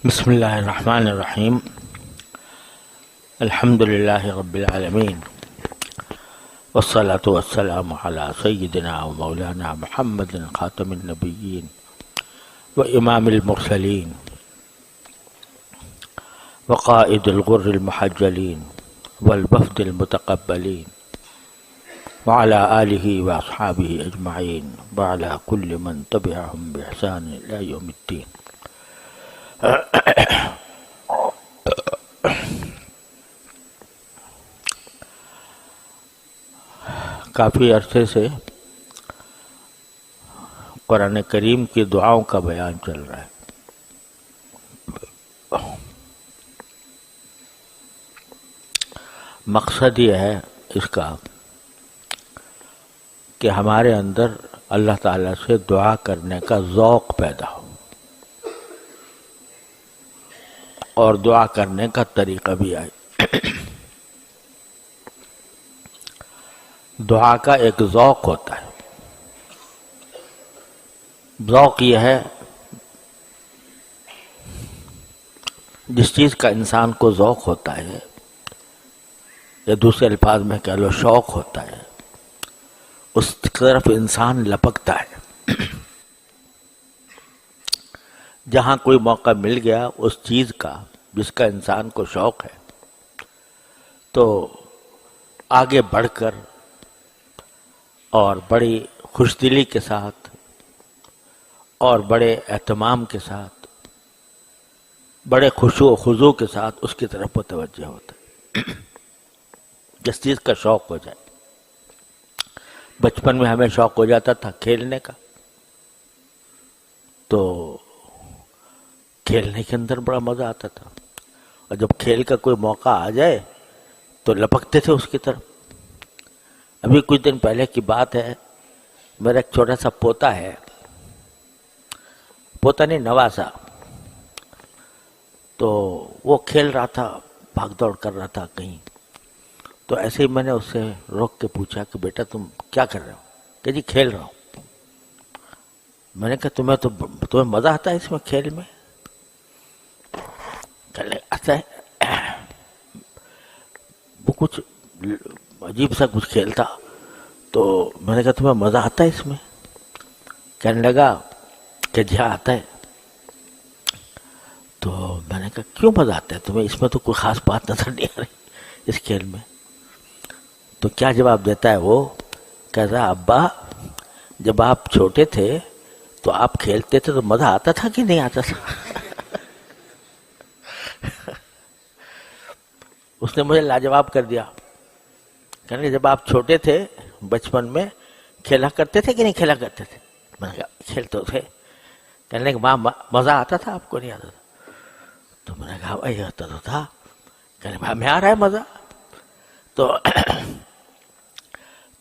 بسم اللہ الرحمن الرحیم الحمد للہ رب العالمین والصلاة والسلام علی سیدنا و مولانا محمد خاتم النبیین و امام المرسلین وقائد الغر المحجلین والوفد المتقبلین وعلى آلہ واصحابہ اجمعین وعلى كل من تبعهم بإحسان إلى يوم الدین۔ کافی عرصے سے قرآن کریم کی دعاؤں کا بیان چل رہا ہے۔ مقصد یہ ہے اس کا کہ ہمارے اندر اللہ تعالیٰ سے دعا کرنے کا ذوق پیدا ہو اور دعا کرنے کا طریقہ بھی آئے۔ دعا کا ایک ذوق ہوتا ہے۔ ذوق یہ ہے جس چیز کا انسان کو ذوق ہوتا ہے، یا دوسرے الفاظ میں کہہ لو شوق ہوتا ہے، اس طرف انسان لپکتا ہے۔ جہاں کوئی موقع مل گیا اس چیز کا جس کا انسان کو شوق ہے تو آگے بڑھ کر اور بڑی خوش دلی کے ساتھ اور بڑے اہتمام کے ساتھ، بڑے خشوع و خضوع کے ساتھ اس کی طرف متوجہ ہوتا ہے جس چیز کا شوق ہو جائے۔ بچپن میں ہمیں شوق ہو جاتا تھا کھیلنے کا، تو کھیلنے کے اندر بڑا مزہ آتا تھا، اور جب کھیل کا کوئی موقع آ جائے تو لپکتے تھے اس کی طرف۔ ابھی کچھ دن پہلے کی بات ہے، میرا ایک چھوٹا سا پوتا ہے، پوتا نہیں نواسا، تو وہ کھیل رہا تھا، بھاگ دوڑ کر رہا تھا کہیں، تو ایسے ہی میں نے اس سے روک کے پوچھا کہ بیٹا تم کیا کر رہے ہو؟ کہ جی کھیل رہا ہوں۔ میں نے کہا تمہیں مزہ آتا ہے اس میں کھیل میں؟ کہنے آتا ہے، وہ کچھ عجیب سا کچھ کھیل تھا، تو میں نے کہا تمہیں مزہ آتا ہے اس میں؟ کہنے لگا کہ جی آتا ہے۔ تو میں نے کہا کیوں مزہ آتا ہے تمہیں؟ اس میں تو کوئی خاص بات نظر نہیں آ رہی اس کھیل میں۔ تو کیا جواب دیتا ہے وہ؟ کہتا ابا جب آپ چھوٹے تھے تو آپ کھیلتے تھے تو مزہ آتا تھا کہ نہیں آتا تھا؟ اس نے مجھے لاجواب کر دیا۔ کہنے جب آپ چھوٹے تھے بچپن میں کھیلا کرتے تھے کہ نہیں کھیلا کرتے تھے؟ میں نے کہا کھیلتے تھے۔ کہنے کہ ماں مزہ آتا تھا آپ کو نہیں آتا تھا؟ تو میں نے کہا بھائی آتا تو تھا۔ کہنے بھائی ہمیں آ رہا ہے مزہ۔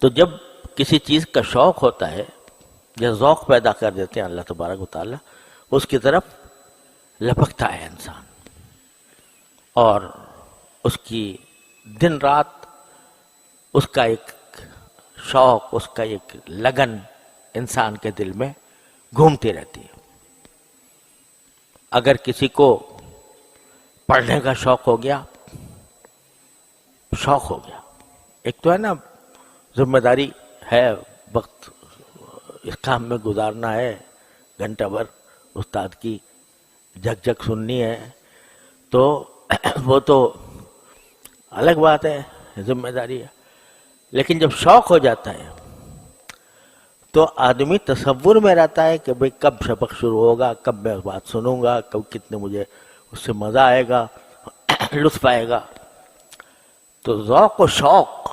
تو جب کسی چیز کا شوق ہوتا ہے یا ذوق پیدا کر دیتے ہیں اللہ تبارک و تعالیٰ، اس کی طرف لپکتا ہے انسان، اور اس کی دن رات اس کا ایک شوق، اس کا ایک لگن انسان کے دل میں گھومتی رہتی ہے۔ اگر کسی کو پڑھنے کا شوق ہو گیا، ایک تو ہے نا ذمہ داری ہے، وقت اس کام میں گزارنا ہے، گھنٹہ بھر استاد کی جھک جھک سننی ہے، تو وہ تو الگ بات ہے، ذمہ داری ہے۔ لیکن جب شوق ہو جاتا ہے تو آدمی تصور میں رہتا ہے کہ بھئی کب سبق شروع ہوگا، کب میں بات سنوں گا، کب کتنے مجھے اس سے مزہ آئے گا، لطف آئے گا۔ تو ذوق و شوق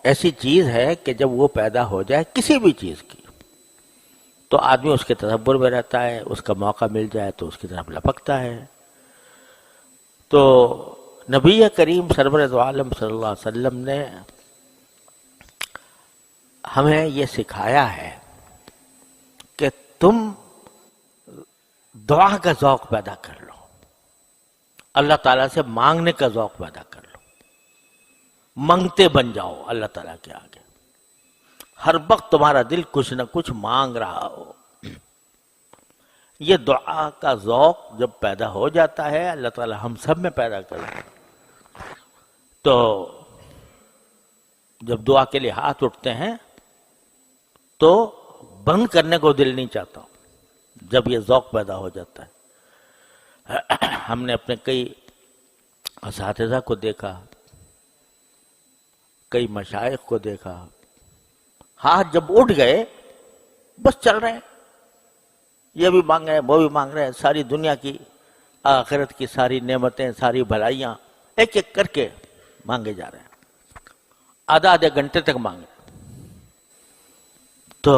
ایسی چیز ہے کہ جب وہ پیدا ہو جائے کسی بھی چیز کی تو آدمی اس کے تصور میں رہتا ہے، اس کا موقع مل جائے تو اس کی طرف لپکتا ہے۔ تو نبی کریم سرور دو عالم صلی اللہ علیہ وسلم نے ہمیں یہ سکھایا ہے کہ تم دعا کا ذوق پیدا کر لو، اللہ تعالیٰ سے مانگنے کا ذوق پیدا کر لو، منگتے بن جاؤ اللہ تعالیٰ کے آگے۔ ہر وقت تمہارا دل کچھ نہ کچھ مانگ رہا ہو، یہ دعا کا ذوق جب پیدا ہو جاتا ہے، اللہ تعالی ہم سب میں پیدا کرے، تو جب دعا کے لیے ہاتھ اٹھتے ہیں تو بند کرنے کو دل نہیں چاہتا جب یہ ذوق پیدا ہو جاتا ہے۔ ہم نے اپنے کئی اساتذہ کو دیکھا، کئی مشائخ کو دیکھا، ہاتھ جب اٹھ گئے بس چل رہے ہیں، یہ بھی مانگ رہے ہیں، وہ بھی مانگ رہے ہیں، ساری دنیا کی آخرت کی ساری نعمتیں، ساری بھلائیاں ایک ایک کر کے مانگے جا رہے ہیں، آدھے گھنٹے تک مانگے۔ تو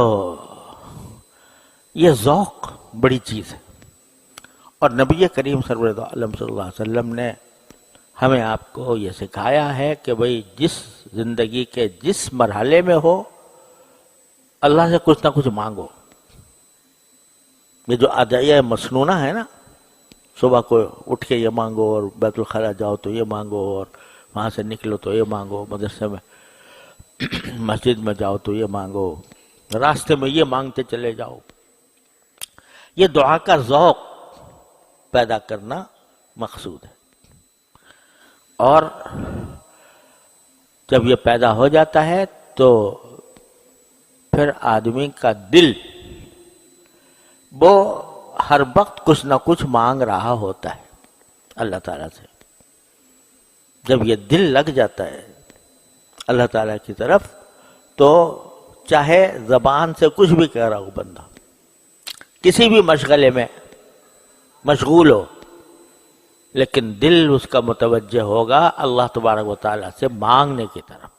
یہ ذوق بڑی چیز ہے، اور نبی کریم سرور دو عالم صلی اللہ علیہ وسلم نے ہمیں آپ کو یہ سکھایا ہے کہ بھئی جس زندگی کے جس مرحلے میں ہو اللہ سے کچھ نہ کچھ مانگو۔ یہ جو ادعیہ مسنونہ ہے نا، صبح کو اٹھ کے یہ مانگو، اور بیت الخلا جاؤ تو یہ مانگو، اور وہاں سے نکلو تو یہ مانگو، مدرسے میں مسجد میں جاؤ تو یہ مانگو، راستے میں یہ مانگتے چلے جاؤ، یہ دعا کا ذوق پیدا کرنا مقصود ہے۔ اور جب یہ پیدا ہو جاتا ہے تو پھر آدمی کا دل وہ ہر وقت کچھ نہ کچھ مانگ رہا ہوتا ہے اللہ تعالیٰ سے۔ جب یہ دل لگ جاتا ہے اللہ تعالیٰ کی طرف تو چاہے زبان سے کچھ بھی کہہ رہا ہو بندہ، کسی بھی مشغلے میں مشغول ہو، لیکن دل اس کا متوجہ ہوگا اللہ تبارک و تعالیٰ سے مانگنے کی طرف۔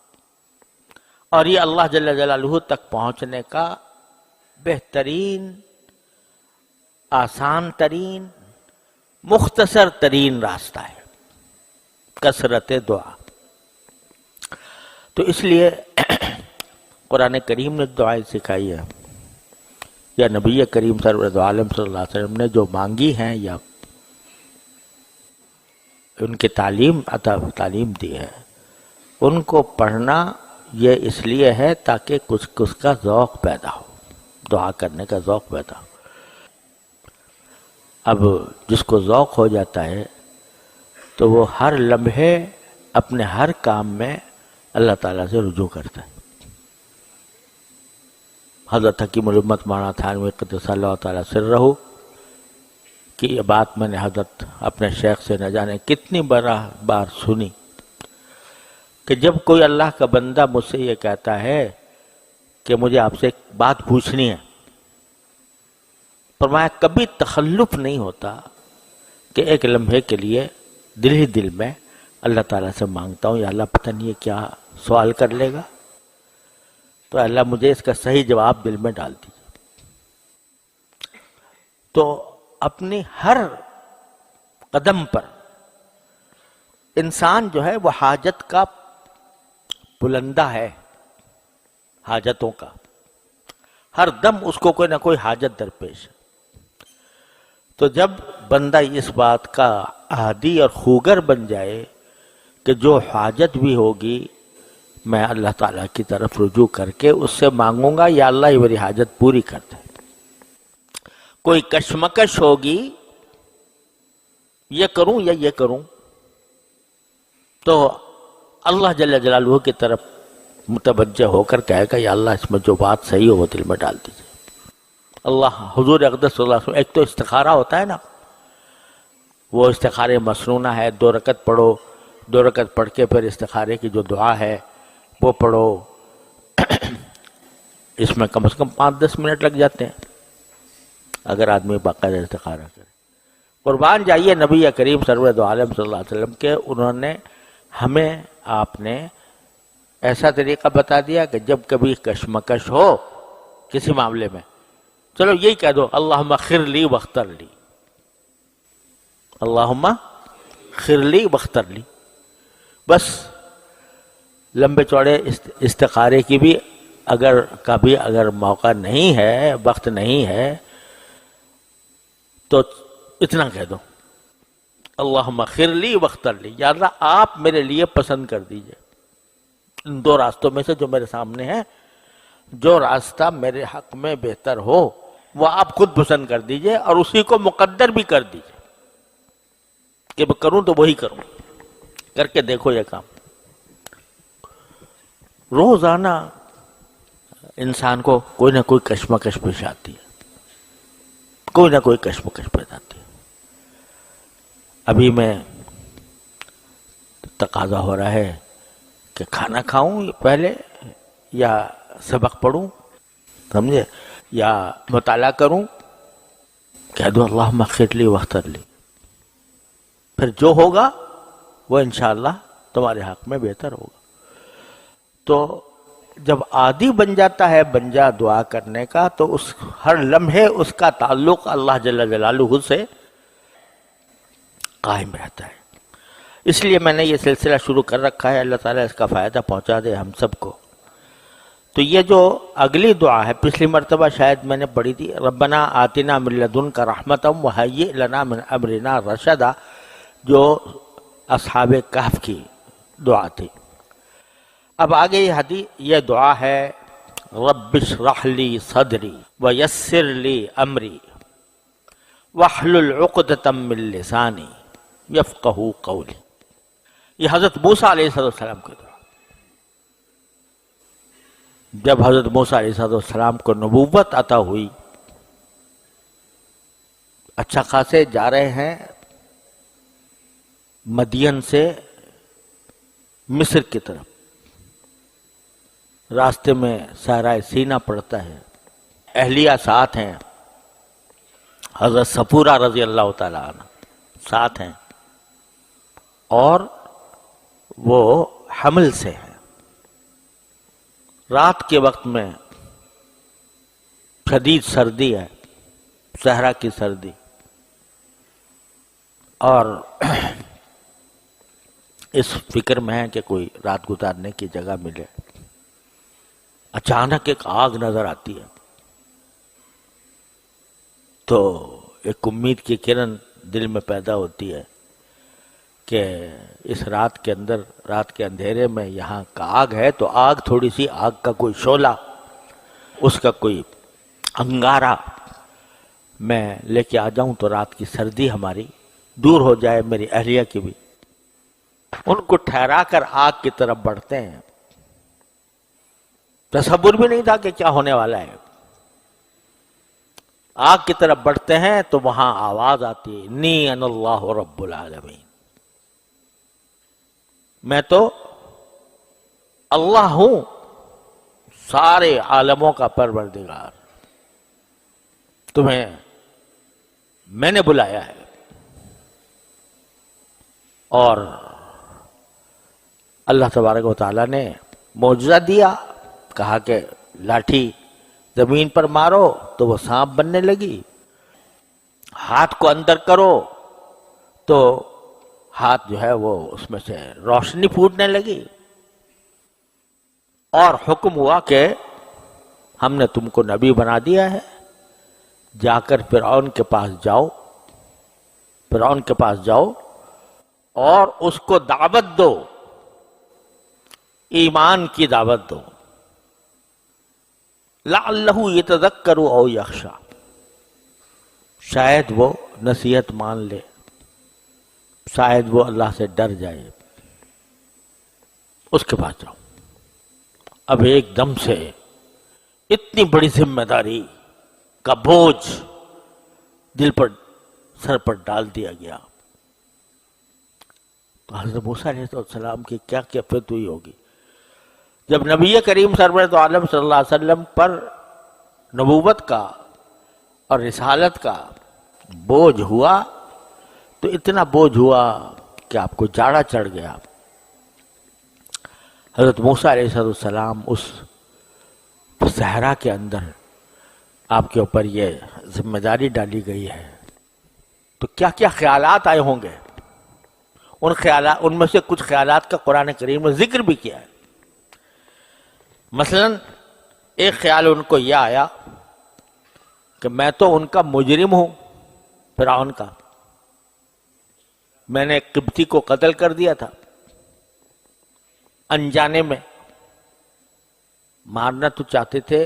اور یہ اللہ جل جلالہ تک پہنچنے کا بہترین، آسان ترین، مختصر ترین راستہ ہے، کثرت دعا۔ تو اس لیے قرآن کریم نے دعائیں سکھائی ہے، یا نبی کریم سرور عالم صلی اللہ علیہ وسلم نے جو مانگی ہیں یا ان کی تعلیم دی ہے، ان کو پڑھنا یہ اس لیے ہے تاکہ کچھ اس کا ذوق پیدا ہو، دعا کرنے کا ذوق پیدا ہو۔ اب جس کو ذوق ہو جاتا ہے تو وہ ہر لمحے اپنے ہر کام میں اللہ تعالیٰ سے رجوع کرتا ہے۔ حضرت حکیم الامت مولانا تھانوی قدس اللہ تعالیٰ سرہ کی یہ بات میں نے حضرت اپنے شیخ سے نہ جانے کتنی بار سنی کہ جب کوئی اللہ کا بندہ مجھ سے یہ کہتا ہے کہ مجھے آپ سے ایک بات پوچھنی ہے، فرمایا کبھی تخلف نہیں ہوتا کہ ایک لمحے کے لیے دل ہی دل میں اللہ تعالیٰ سے مانگتا ہوں، یا اللہ پتہ نہیں یہ کیا سوال کر لے گا، تو اللہ مجھے اس کا صحیح جواب دل میں ڈال دیجیے۔ تو اپنی ہر قدم پر انسان جو ہے وہ حاجت کا بلندہ ہے، حاجتوں کا، ہر دم اس کو کوئی نہ کوئی حاجت درپیش ہے۔ تو جب بندہ اس بات کا عادی اور خوگر بن جائے کہ جو حاجت بھی ہوگی میں اللہ تعالیٰ کی طرف رجوع کر کے اس سے مانگوں گا، یا اللہ ہی میری حاجت پوری کر دے۔ کوئی کشمکش ہوگی، یہ کروں یا یہ کروں، تو اللہ جل جلالہ کی طرف متوجہ ہو کر کہے گا یا اللہ اس میں جو بات صحیح ہو وہ دل میں ڈال دیجیے۔ اللہ حضور اقدس صلی اللہ علیہ وسلم، ایک تو استخارہ ہوتا ہے نا، وہ استخارے مسنونہ ہے، 2 رکعت پڑھو، 2 رکعت پڑھ کے پھر استخارے کی جو دعا ہے وہ پڑھو، اس میں کم از کم 5-10 منٹ لگ جاتے ہیں اگر آدمی باقاعدہ استخارہ کرے۔ قربان جائیے نبی کریم سرور دو عالم صلی اللہ علیہ وسلم کے، انہوں نے ہمیں آپ نے ایسا طریقہ بتا دیا کہ جب کبھی کشمکش ہو کسی معاملے میں، چلو یہی کہہ دو اللہم خر لی واختر لی، اللہم خر لی واختر لی، بس۔ لمبے چوڑے استخارے کی بھی اگر موقع نہیں ہے، وقت نہیں ہے، تو اتنا کہہ دو اللہم خر لی واختر لی، یا اللہ آپ میرے لیے پسند کر دیجئے ان 2 راستوں میں سے جو میرے سامنے ہیں، جو راستہ میرے حق میں بہتر ہو وہ آپ خود پسند کر دیجئے اور اسی کو مقدر بھی کر دیجئے کہ میں کروں تو وہی کروں. کر کے دیکھو یہ کام. روزانہ انسان کو کوئی نہ کوئی کشمکش پیش آتی ہے, کوئی نہ کوئی کشمکش پیدا آتی ہے. ابھی میں تقاضا ہو رہا ہے کہ کھانا کھاؤں پہلے یا سبق پڑھوں, سمجھے, یا مطالعہ کروں. کہہ دو اللہم اغفر لی واغفر لی, پھر جو ہوگا وہ انشاءاللہ تمہارے حق میں بہتر ہوگا. تو جب عادی بن جاتا ہے بنجا دعا کرنے کا, تو اس ہر لمحے اس کا تعلق اللہ جل جلالہ سے قائم رہتا ہے. اس لیے میں نے یہ سلسلہ شروع کر رکھا ہے, اللہ تعالیٰ اس کا فائدہ پہنچا دے ہم سب کو. تو یہ جو اگلی دعا ہے, پچھلی مرتبہ شاید میں نے پڑھی تھی, ربنا آتنا من لدنک رحمتا وہیئ لنا من امرنا رشدا, جو اصحاب کہف کی دعا تھی. اب آگے یہ دعا ہے, رب اشرح لی صدری ویسر لی امری واحلل عقدۃ من لسانی یفقہوا قولی. یہ حضرت موسیٰ علیہ السلام کی دعا. جب حضرت موسیٰ علیہ السلام کو نبوت عطا ہوئی, اچھا خاصے جا رہے ہیں مدین سے مصر کی طرف, راستے میں صحرائے سینا پڑتا ہے, اہلیہ ساتھ ہیں, حضرت صفورہ رضی اللہ تعالی عنہ ساتھ ہیں, اور وہ حمل سے ہیں. رات کے وقت میں شدید سردی ہے, صحرا کی سردی, اور اس فکر میں ہے کہ کوئی رات گزارنے کی جگہ ملے. اچانک ایک آگ نظر آتی ہے, تو ایک امید کی کرن دل میں پیدا ہوتی ہے کہ اس رات کے اندر, رات کے اندھیرے میں یہاں کا آگ ہے, تو آگ تھوڑی سی, آگ کا کوئی شعلہ, اس کا کوئی انگارہ میں لے کے آ جاؤں تو رات کی سردی ہماری دور ہو جائے, میری اہلیہ کی بھی. ان کو ٹھہرا کر آگ کی طرف بڑھتے ہیں. تصور بھی نہیں تھا کہ کیا ہونے والا ہے. آگ کی طرف بڑھتے ہیں تو وہاں آواز آتی ہے, انی انا اللہ رب العالمین, میں تو اللہ ہوں, سارے عالموں کا پروردگار, تمہیں میں نے بلایا ہے. اور اللہ تبارک و تعالیٰ نے معجزہ دیا, کہا کہ لاٹھی زمین پر مارو تو وہ سانپ بننے لگی, ہاتھ کو اندر کرو تو ہاتھ جو ہے وہ اس میں سے روشنی پھوٹنے لگی, اور حکم ہوا کہ ہم نے تم کو نبی بنا دیا ہے, جا کر فرعون کے پاس جاؤ, فرعون کے پاس جاؤ اور اس کو دعوت دو, ایمان کی دعوت دو, لعلہ یتذکر او یخشی, شاید وہ نصیحت مان لے, شاید وہ اللہ سے ڈر جائے. اس کے پاس جاؤ. اب ایک دم سے اتنی بڑی ذمہ داری کا بوجھ دل پر, سر پر ڈال دیا گیا. تو حضرت موسیٰ علیہ السلام کی کیا کیفیت ہوئی ہوگی جب نبی کریم سرورت عالم صلی اللہ علیہ وسلم پر نبوت کا اور رسالت کا بوجھ ہوا. تو اتنا بوجھ ہوا کہ آپ کو جاڑا چڑھ گیا. حضرت موسیٰ علیہ السلام اس صحرا کے اندر آپ کے اوپر یہ ذمہ داری ڈالی گئی ہے, تو کیا کیا خیالات آئے ہوں گے. ان میں سے کچھ خیالات کا قرآن کریم نے ذکر بھی کیا ہے. مثلا ایک خیال ان کو یہ آیا کہ میں تو ان کا مجرم ہوں, فرعون کا, میں نے ایک قبطی کو قتل کر دیا تھا انجانے میں. مارنا تو چاہتے تھے,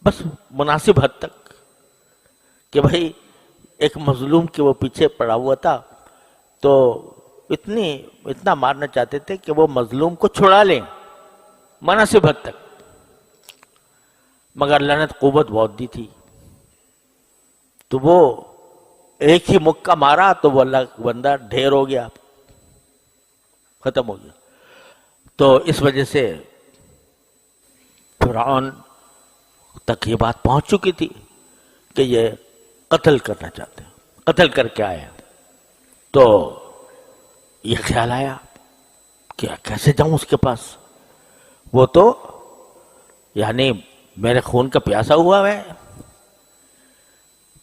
بس مناسب حد تک کہ بھائی ایک مظلوم کے وہ پیچھے پڑا ہوا تھا تو اتنا مارنا چاہتے تھے کہ وہ مظلوم کو چھڑا لیں مناسب حد تک، مگر اللہ نے قوت بہت دی تھی تو وہ ایک ہی مکہ مارا تو وہ اللہ کا بندہ ڈھیر ہو گیا، ختم ہو گیا۔ تو اس وجہ سے فرعون تک یہ بات پہنچ چکی تھی کہ یہ قتل کرنا چاہتے ہیں، قتل کر کے آئے۔ تو یہ خیال آیا کہ کیسے جاؤں اس کے پاس، وہ تو یعنی میرے خون کا پیاسا ہوا ہے،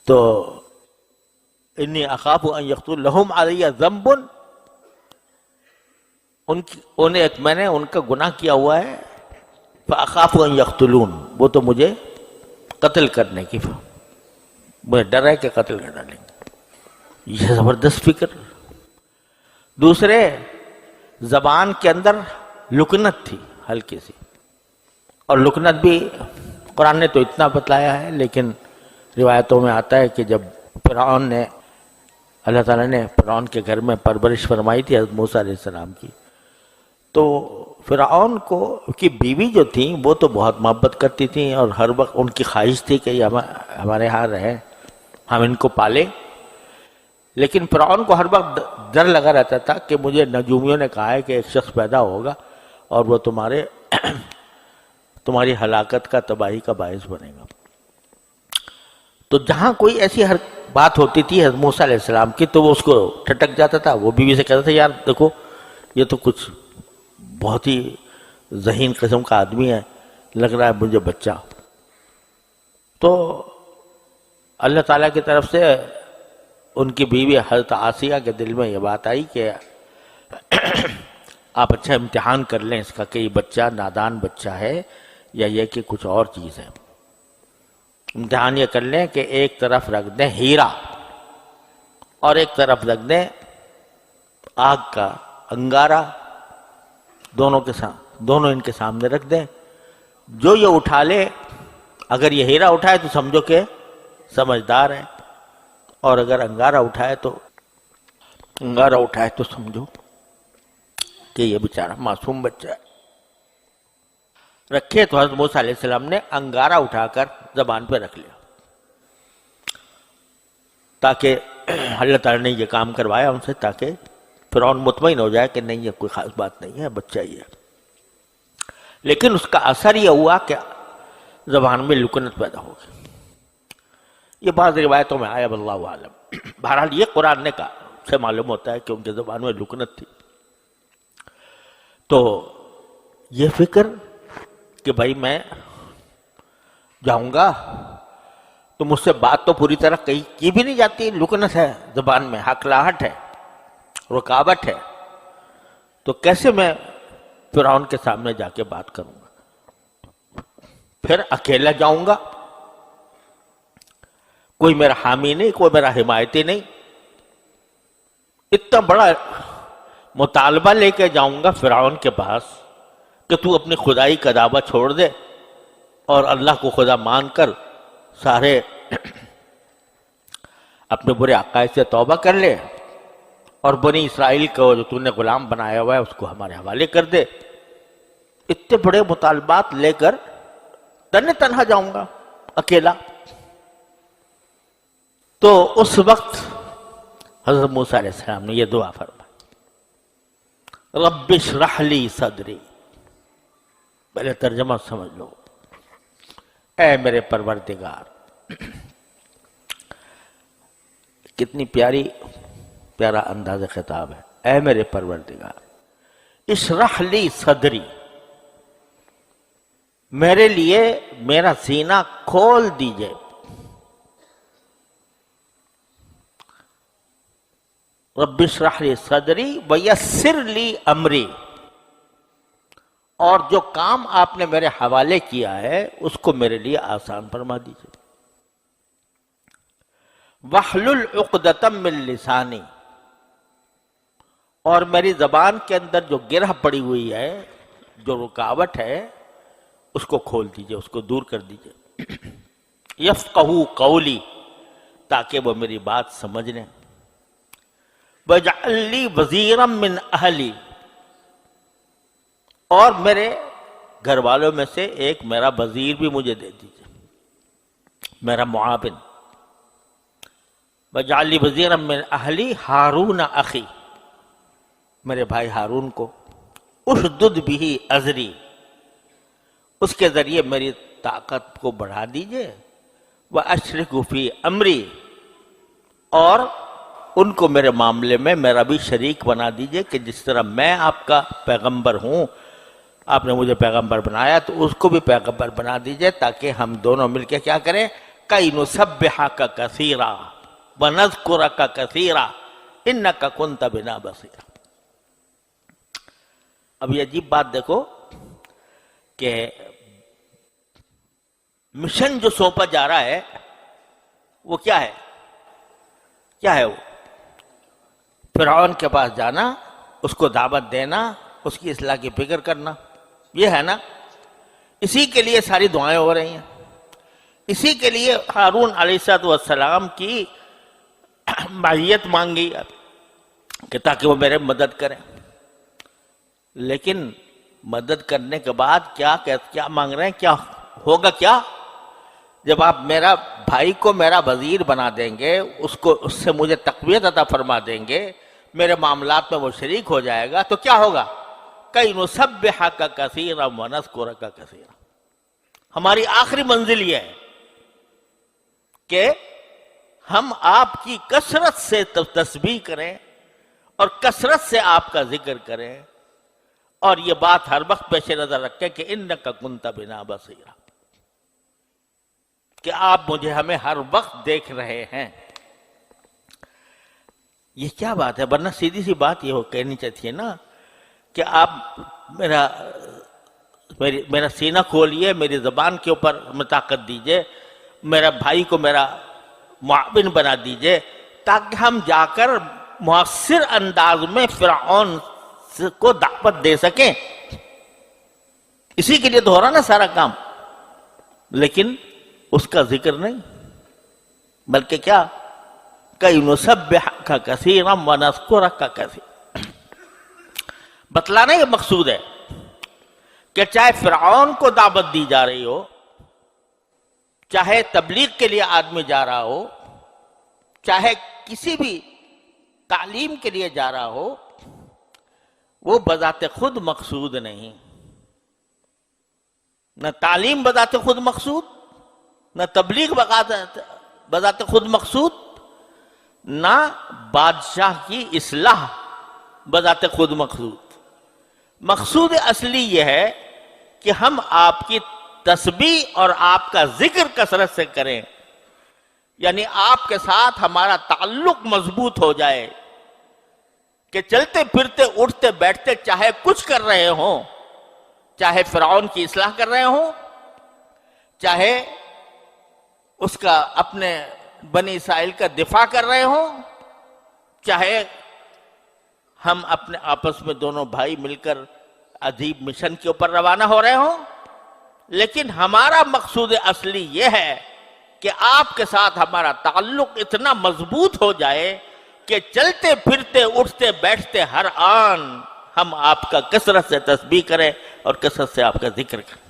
تو انی اخاف ان یقتل لہم علی ذنب، میں نے ان کا گناہ کیا ہوا ہے، فاخاف ان یقتلون، وہ تو مجھے قتل کرنے کی، مجھے ڈر ہے کہ قتل کر ڈالیں گے۔ یہ زبردست فکر۔ دوسرے، زبان کے اندر لکنت تھی ہلکی سی، اور لکنت بھی قرآن نے تو اتنا بتلایا ہے، لیکن روایتوں میں آتا ہے کہ جب فرعون نے، اللہ تعالیٰ نے فرعون کے گھر میں پرورش فرمائی تھی حضرت موسیٰ علیہ السلام کی، تو فرعون کی بیوی جو تھیں وہ تو بہت محبت کرتی تھیں، اور ہر وقت ان کی خواہش تھی کہ یہ ہمارے ہاں رہیں، ہم ان کو پالیں، لیکن فرعون کو ہر وقت ڈر لگا رہتا تھا کہ مجھے نجومیوں نے کہا ہے کہ ایک شخص پیدا ہوگا اور وہ تمہاری ہلاکت کا، تباہی کا باعث بنے گا۔ تو جہاں کوئی ایسی ہر بات ہوتی تھی حضرت موسیٰ علیہ السلام کی تو وہ اس کو ٹھٹک جاتا تھا، وہ بیوی سے کہتا تھا یار دیکھو یہ تو کچھ بہت ہی ذہین قسم کا آدمی ہے، لگ رہا ہے مجھے بچہ۔ تو اللہ تعالیٰ کی طرف سے ان کی بیوی حضرت آسیہ کے دل میں یہ بات آئی کہ آپ اچھا امتحان کر لیں اس کا کہ یہ بچہ نادان بچہ ہے یا یہ کہ کچھ اور چیز ہے۔ امتحان یہ کر لیں کہ ایک طرف رکھ دیں ہیرا اور ایک طرف رکھ دیں آگ کا انگارہ، دونوں ان کے سامنے رکھ دیں، جو یہ اٹھا لے، اگر یہ ہیرا اٹھائے تو سمجھو کہ سمجھدار ہے، اور اگر انگارہ اٹھائے تو سمجھو کہ یہ بیچارہ معصوم بچہ ہے۔ رکھے تو حضرت موسیٰ علیہ السلام نے انگارہ اٹھا کر زبان پہ رکھ لیا، تاکہ اللہ تعالیٰ نے یہ کام کروایا ان سے تاکہ فرعون مطمئن ہو جائے کہ نہیں یہ کوئی خاص بات نہیں ہے، بچہ ہی ہے۔ لیکن اس کا اثر یہ ہوا کہ زبان میں لکنت پیدا ہو گئی۔ یہ بعض روایتوں میں آیا، واللہ عالم۔ بہرحال یہ قرآن نے کہا سے معلوم ہوتا ہے کہ ان کے زبان میں لکنت تھی۔ تو یہ فکر کہ بھائی میں جاؤں گا تو مجھ سے بات تو پوری طرح کی بھی نہیں جاتی، لکنت ہے زبان میں، ہکلاہٹ ہے، رکاوٹ ہے، تو کیسے میں فرعون کے سامنے جا کے بات کروں گا؟ پھر اکیلا جاؤں گا، کوئی میرا حامی نہیں، کوئی میرا حمایتی نہیں، اتنا بڑا مطالبہ لے کے جاؤں گا فرعون کے پاس کہ تو اپنی خدائی کا دعویٰ چھوڑ دے اور اللہ کو خدا مان کر سارے اپنے برے عقائد سے توبہ کر لے، اور بنی اسرائیل کو جو تو نے غلام بنایا ہوا ہے اس کو ہمارے حوالے کر دے۔ اتنے بڑے مطالبات لے کر تنہا جاؤں گا اکیلا؟ تو اس وقت حضرت موسیٰ علیہ السلام نے یہ دعا فرمائی، رب اشرح لی صدری۔ پہلے ترجمہ سمجھ لو، اے میرے پروردگار، کتنی پیارا انداز خطاب ہے، اے میرے پروردگار اشرح لی صدری، میرے لیے میرا سینہ کھول دیجئے۔ رب اشرح لی صدری ویسر لی امری، اور جو کام آپ نے میرے حوالے کیا ہے اس کو میرے لیے آسان فرما دیجئے۔ وَاحْلُلْ عُقْدَةً مِّن لِّسَانِي، اور میری زبان کے اندر جو گرہ پڑی ہوئی ہے، جو رکاوٹ ہے، اس کو کھول دیجئے، اس کو دور کر دیجئے۔ یفقہوا قولی، تاکہ وہ میری بات سمجھ لیں۔ وَاجْعَلْ لِي وَزِيرًا مِّنْ أَهْلِي، اور میرے گھر والوں میں سے ایک میرا وزیر بھی مجھے دے دیجیے، میرا معاون۔ وَاجْعَلْ لِي وَزِيرًا مِّنْ أَهْلِي ہارون اخی، میرے بھائی ہارون کو اشدد بہ ازری، اس کے ذریعے میری طاقت کو بڑھا دیجئے۔ وَأَشْرِكْهُ فِي أَمْرِي، اور ان کو میرے معاملے میں میرا بھی شریک بنا دیجئے، کہ جس طرح میں آپ کا پیغمبر ہوں، آپ نے مجھے پیغمبر بنایا، تو اس کو بھی پیغمبر بنا دیجئے، تاکہ ہم دونوں مل کے کیا کریں، کَيْ نُسَبِّحَكَ كَثِيرًا وَنَذْكُرَكَ كَثِيرًا إِنَّكَ كُنْتَ بِنَا بَصِيرًا۔ اب یہ عجیب بات دیکھو کہ مشن جو سونپا جا رہا ہے وہ کیا ہے؟ کیا ہے وہ؟ فرعون کے پاس جانا، اس کو دعوت دینا، اس کی اصلاح کی فکر کرنا، یہ ہے نا؟ اسی کے لیے ساری دعائیں ہو رہی ہیں، اسی کے لیے ہارون علیہ السلام کی معیت مانگی کہ تاکہ وہ میرے مدد کریں۔ لیکن مدد کرنے کے بعد کیا مانگ رہے ہیں؟ کیا ہوگا؟ کیا جب آپ میرا بھائی کو میرا وزیر بنا دیں گے، اس سے مجھے تقویت عطا فرما دیں گے، میرے معاملات میں وہ شریک ہو جائے گا، تو کیا ہوگا؟ کَيْ نُسَبِّحَكَ كَثِيرًا وَنَذْكُرَكَ كَثِيرًا۔ ہماری آخری منزل یہ ہے کہ ہم آپ کی کثرت سے تسبیح کریں اور کثرت سے آپ کا ذکر کریں، اور یہ بات ہر وقت پیش نظر رکھیں کہ اِنَّكَ كُنْتَ بِنَا بَصِيرًا، کہ آپ ہمیں ہر وقت دیکھ رہے ہیں۔ یہ کیا بات ہے؟ ورنہ سیدھی سی بات یہ کہنی چاہیے نا کہ آپ میرا سینہ کھولیے، میری زبان کے اوپر میں طاقت دیجئے، میرا بھائی کو میرا معاون بنا دیجئے، تاکہ ہم جا کر مؤثر انداز میں فرعون کو دعوت دے سکیں۔ اسی کے لیے تو ہو رہا نا سارا کام، لیکن اس کا ذکر نہیں، بلکہ کیا؟ کَيْ نُسَبِّحَكَ كَثِيرًا وَنَذْكُرَكَ كَثِيرًا۔ بتلانا یہ مقصود ہے کہ چاہے فرعون کو دعوت دی جا رہی ہو، چاہے تبلیغ کے لیے آدمی جا رہا ہو، چاہے کسی بھی تعلیم کے لیے جا رہا ہو، وہ بذات خود مقصود نہیں۔ نہ تعلیم بذات خود مقصود، نہ تبلیغ بذات خود مقصود، نہ بادشاہ کی اصلاح بذات خود مقصود۔ مقصود اصلی یہ ہے کہ ہم آپ کی تسبیح اور آپ کا ذکر کثرت سے کریں، یعنی آپ کے ساتھ ہمارا تعلق مضبوط ہو جائے، کہ چلتے پھرتے اٹھتے بیٹھتے چاہے کچھ کر رہے ہوں، چاہے فرعون کی اصلاح کر رہے ہوں، چاہے اس کا اپنے بنی اسرائیل کا دفاع کر رہے ہوں، چاہے ہم اپنے آپس میں دونوں بھائی مل کر عجیب مشن کے اوپر روانہ ہو رہے ہوں، لیکن ہمارا مقصود اصلی یہ ہے کہ آپ کے ساتھ ہمارا تعلق اتنا مضبوط ہو جائے کہ چلتے پھرتے اٹھتے بیٹھتے ہر آن ہم آپ کا کثرت سے تسبیح کریں اور کثرت سے آپ کا ذکر کریں۔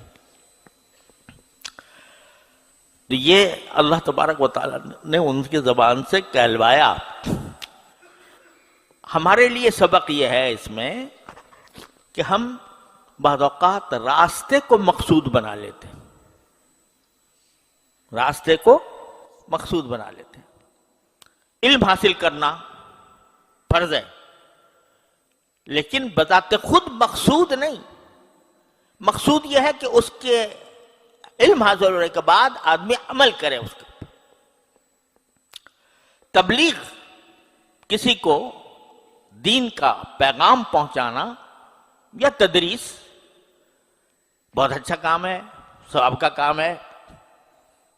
تو یہ اللہ تبارک و تعالیٰ نے ان کی زبان سے کہلوایا۔ ہمارے لیے سبق یہ ہے اس میں کہ ہم بعض اوقات راستے کو مقصود بنا لیتے ہیں، راستے کو مقصود بنا لیتے ہیں۔ علم حاصل کرنا فرض ہے، لیکن بذات خود مقصود نہیں۔ مقصود یہ ہے کہ اس کے علم حاصل ہونے کے بعد آدمی عمل کرے اس کے۔ تبلیغ، کسی کو دین کا پیغام پہنچانا یا تدریس بہت اچھا کام ہے، ثواب کا کام ہے،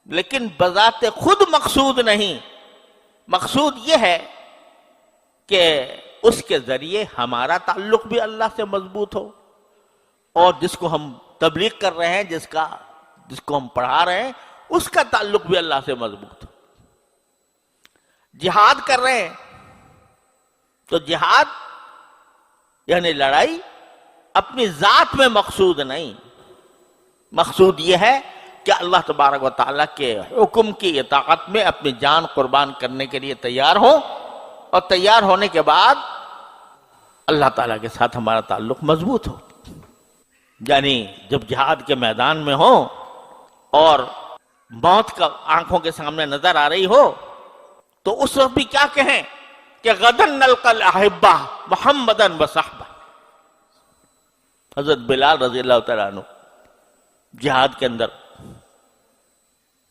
لیکن بذات خود مقصود نہیں۔ مقصود یہ ہے کہ اس کے ذریعے ہمارا تعلق بھی اللہ سے مضبوط ہو، اور جس کو ہم تبلیغ کر رہے ہیں، جس کو ہم پڑھا رہے ہیں، اس کا تعلق بھی اللہ سے مضبوط ہو. جہاد کر رہے ہیں تو جہاد یعنی لڑائی اپنی ذات میں مقصود نہیں، مقصود یہ ہے کہ اللہ تبارک و تعالیٰ کے حکم کی اطاعت میں اپنی جان قربان کرنے کے لیے تیار ہوں، اور تیار ہونے کے بعد اللہ تعالیٰ کے ساتھ ہمارا تعلق مضبوط ہو. یعنی جب جہاد کے میدان میں ہو اور موت کا آنکھوں کے سامنے نظر آ رہی ہو تو اس وقت بھی کیا کہیں کہ غدن نلقى الاحبہ محمدن وصحبہ. حضرت بلال رضی اللہ تعالیٰ عنہ جہاد کے اندر،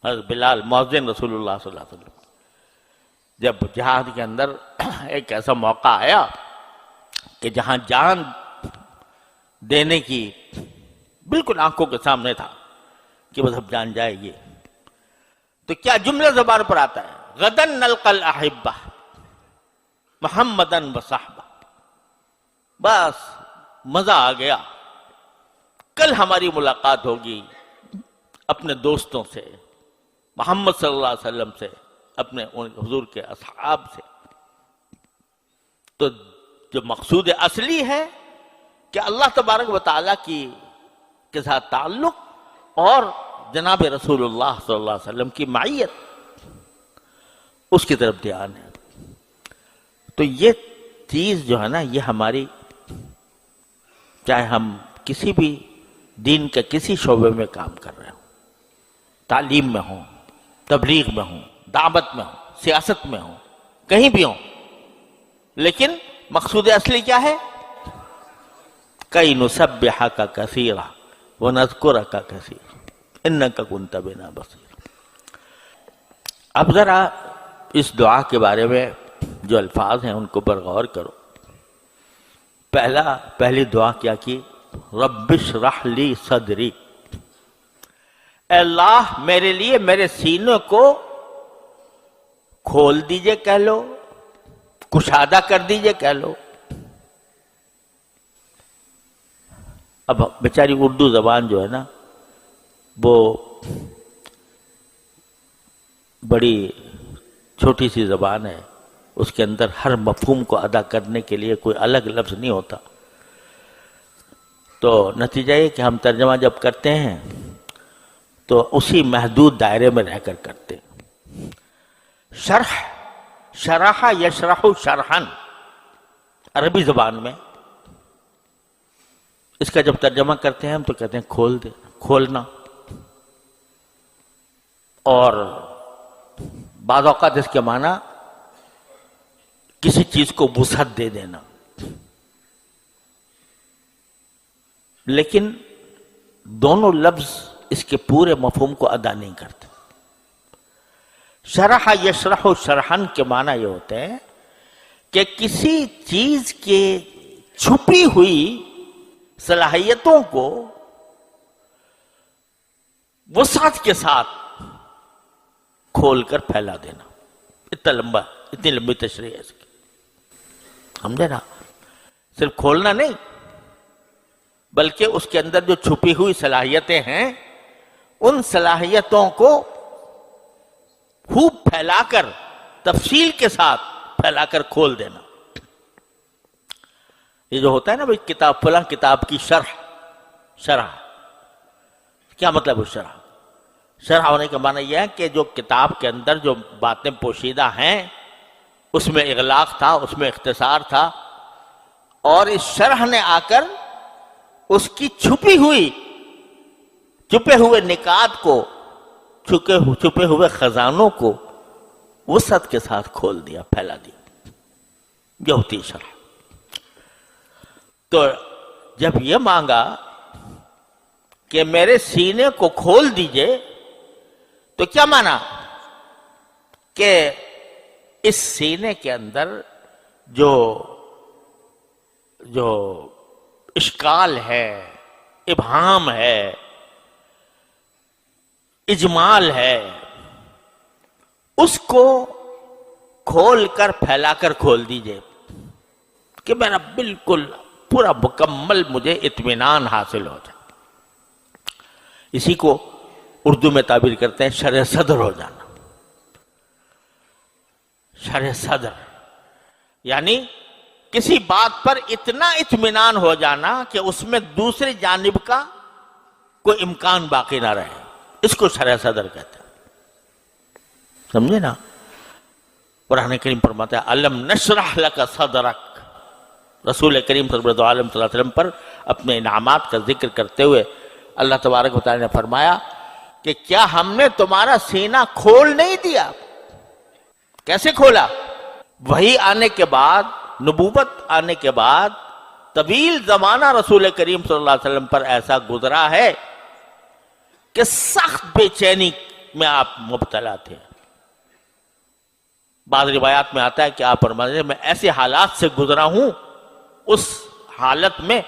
حضرت بلال مؤذن رسول اللہ صلی اللہ علیہ وسلم، جب جہاد کے اندر ایک ایسا موقع آیا کہ جہاں جان دینے کی بالکل آنکھوں کے سامنے تھا کہ بس اب جان جائے گی، تو کیا جملہ زبان پر آتا ہے؟ غدن نلقى الاحبہ محمدن وصحبہ. بس مزہ آ گیا، کل ہماری ملاقات ہوگی اپنے دوستوں سے، محمد صلی اللہ علیہ وسلم سے، اپنے حضور کے اصحاب سے. تو جو مقصود اصلی ہے کہ اللہ تبارک و تعالیٰ کے ساتھ تعلق اور جناب رسول اللہ صلی اللہ علیہ وسلم کی معیت، اس کی طرف دھیان ہے. تو یہ چیز جو ہے نا، یہ ہماری، چاہے ہم کسی بھی دین کے کسی شعبے میں کام کر رہے ہوں، تعلیم میں ہوں، تبلیغ میں ہوں، دعوت میں ہوں، سیاست میں ہوں، کہیں بھی ہوں، لیکن مقصود اصلی کیا ہے؟ کَإْ نُسَبِّحَكَ كَثِيرًا وَنَذْكُرَكَ كَثِيرًا إِنَّكَ كُنْتَ بِنَا بَصِيرًا. اب ذرا اس دعا کے بارے میں جو الفاظ ہیں ان کو پر غور کرو. پہلی دعا کیا کی؟ رب اشرح لی صدری. اے اللہ میرے لیے میرے سینے کو کھول دیجئے کہہ لو، کشادہ کر دیجئے کہہ لو. اب بیچاری اردو زبان جو ہے نا وہ بڑی چھوٹی سی زبان ہے، اس کے اندر ہر مفہوم کو ادا کرنے کے لیے کوئی الگ لفظ نہیں ہوتا. تو نتیجہ یہ کہ ہم ترجمہ جب کرتے ہیں تو اسی محدود دائرے میں رہ کر کرتے ہیں. شرح، شرح یشرح شرحن، عربی زبان میں اس کا جب ترجمہ کرتے ہیں ہم تو کہتے ہیں کھول دے، کھولنا. اور بعض اوقات اس کے معنی کسی چیز کو وسعت دے دینا، لیکن دونوں لفظ اس کے پورے مفہوم کو ادا نہیں کرتے. شرح یشرح شرحن کے معنی یہ ہوتے ہیں کہ کسی چیز کے چھپی ہوئی صلاحیتوں کو وسعت کے ساتھ کھول کر پھیلا دینا. اتنی لمبی تشریح ہے اس کی، سمجھے نا؟ صرف کھولنا نہیں بلکہ اس کے اندر جو چھپی ہوئی صلاحیتیں ہیں ان صلاحیتوں کو خوب پھیلا کر، تفصیل کے ساتھ پھیلا کر کھول دینا. یہ جو ہوتا ہے نا بھئی کتاب، فلاں کتاب کی شرح، کیا مطلب ہے شرح؟ شرح ہونے کا معنی یہ ہے کہ جو کتاب کے اندر جو باتیں پوشیدہ ہیں اس میں اغلاق تھا، اس میں اختصار تھا، اور اس شرح نے آ کر اس کی چھپے ہوئے نکات کو، چھپے ہوئے خزانوں کو وسعت کے ساتھ کھول دیا، پھیلا دیا. یہ ہوتی شرح. تو جب یہ مانگا کہ میرے سینے کو کھول دیجئے تو کیا مانا؟ کہ اس سینے کے اندر جو اشکال ہے، ابہام ہے، اجمال ہے، اس کو کھول کر پھیلا کر کھول دیجئے کہ میرا بالکل پورا مکمل مجھے اطمینان حاصل ہو جائے. اسی کو اردو میں تعبیر کرتے ہیں شرح صدر ہو جانا. شرح صدر یعنی کسی بات پر اتنا اطمینان ہو جانا کہ اس میں دوسری جانب کا کوئی امکان باقی نہ رہے. اس کو شرح صدر کہتے ہیں. سمجھے نا؟ قرآن کریم فرماتا ہے الم نشرح لک صدرک. رسول کریم صلی اللہ علیہ وسلم پر اپنے انعامات کا ذکر کرتے ہوئے اللہ تبارک و تعالی نے فرمایا کہ کیا ہم نے تمہارا سینہ کھول نہیں دیا؟ کیسے کھولا؟ وحی آنے کے بعد، نبوت آنے کے بعد طویل زمانہ رسول کریم صلی اللہ علیہ وسلم پر ایسا گزرا ہے کہ سخت بے چینی میں آپ مبتلا تھے. بعض روایات میں آتا ہے کہ آپ فرماتے ہیں میں ایسے حالات سے گزرا ہوں، اس حالت میں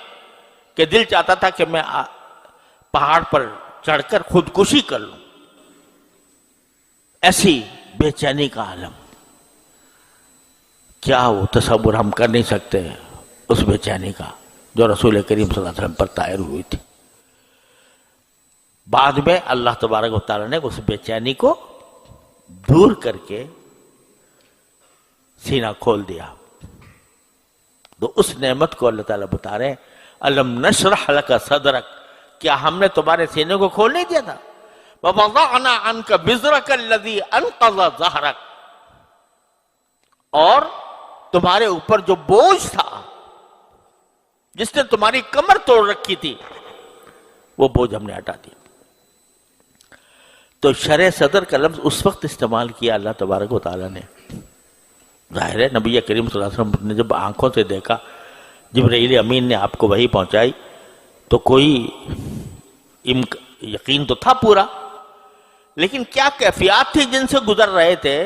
کہ دل چاہتا تھا کہ میں پہاڑ پر چڑھ کر خودکشی کر لوں. ایسی بے چینی کا عالم، کیا وہ تصور ہم کر نہیں سکتے اس بے چینی کا جو رسول کریم صلی اللہ علیہ وسلم پر طائر ہوئی تھی. بعد میں اللہ تبارک و تعالیٰ نے اس بے چینی کو دور کر کے سینہ کھول دیا. تو اس نعمت کو اللہ تعالیٰ بتا رہے ہیں الم نشرح لک صدرک، کیا ہم نے تمہارے سینے کو کھول نہیں دیا تھا؟ وَوَضَعْنَا عَنْكَ وِزْرَكَ الَّذِي أَنْقَضَ ظَهْرَكَ، اور تمہارے اوپر جو بوجھ تھا جس نے تمہاری کمر توڑ رکھی تھی وہ بوجھ ہم نے ہٹا دیا. تو شرح صدر کا لفظ اس وقت استعمال کیا اللہ تبارک و تعالیٰ نے. ظاہر ہے نبی کریم صلی اللہ علیہ وسلم نے جب آنکھوں سے دیکھا، جبرائیل امین نے آپ کو وحی پہنچائی، تو کوئی یقین تو تھا پورا، لیکن کیا کیفیات تھی جن سے گزر رہے تھے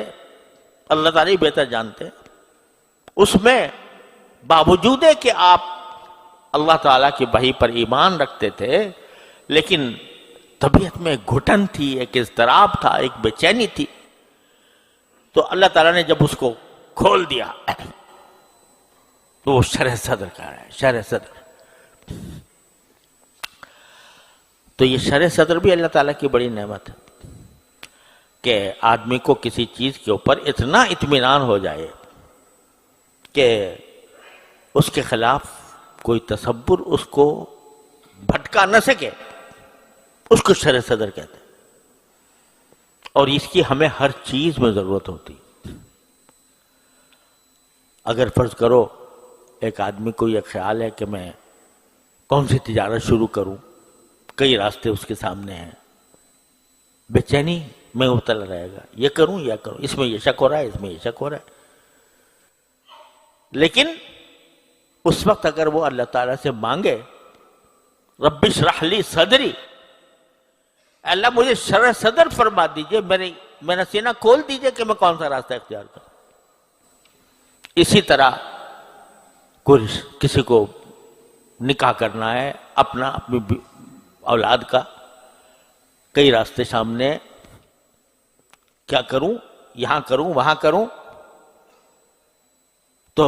اللہ تعالیٰ ہی بہتر جانتے. اس میں باوجود ہے کہ آپ اللہ تعالیٰ کی وحی پر ایمان رکھتے تھے، لیکن طبیعت میں ایک گھٹن تھی، ایک اضطراب تھا، ایک بے چینی تھی. تو اللہ تعالیٰ نے جب اس کو کھول دیا تو وہ شرح صدر کہا ہے. شرح صدر، تو یہ شرح صدر بھی اللہ تعالیٰ کی بڑی نعمت ہے کہ آدمی کو کسی چیز کے اوپر اتنا اطمینان ہو جائے کہ اس کے خلاف کوئی تصور اس کو بھٹکا نہ سکے. اس کو شرح صدر کہتے ہیں. اور اس کی ہمیں ہر چیز میں ضرورت ہوتی. اگر فرض کرو ایک آدمی کو یہ خیال ہے کہ میں کون سی تجارت شروع کروں، کئی راستے اس کے سامنے ہیں، بے چینی میں مبتلا رہے گا، یہ کروں یا کروں، اس میں یہ شک ہو رہا ہے، اس میں یہ شک ہو رہا ہے. لیکن اس وقت اگر وہ اللہ تعالیٰ سے مانگے رب اشرح لی صدری، اللہ مجھے شرح صدر فرما دیجئے، میرا سینہ کھول دیجئے کہ میں کون سا راستہ اختیار کروں. اسی طرح کسی کو نکاح کرنا ہے اپنی اولاد کا، کئی راستے سامنے، کیا کروں، یہاں کروں وہاں کروں، تو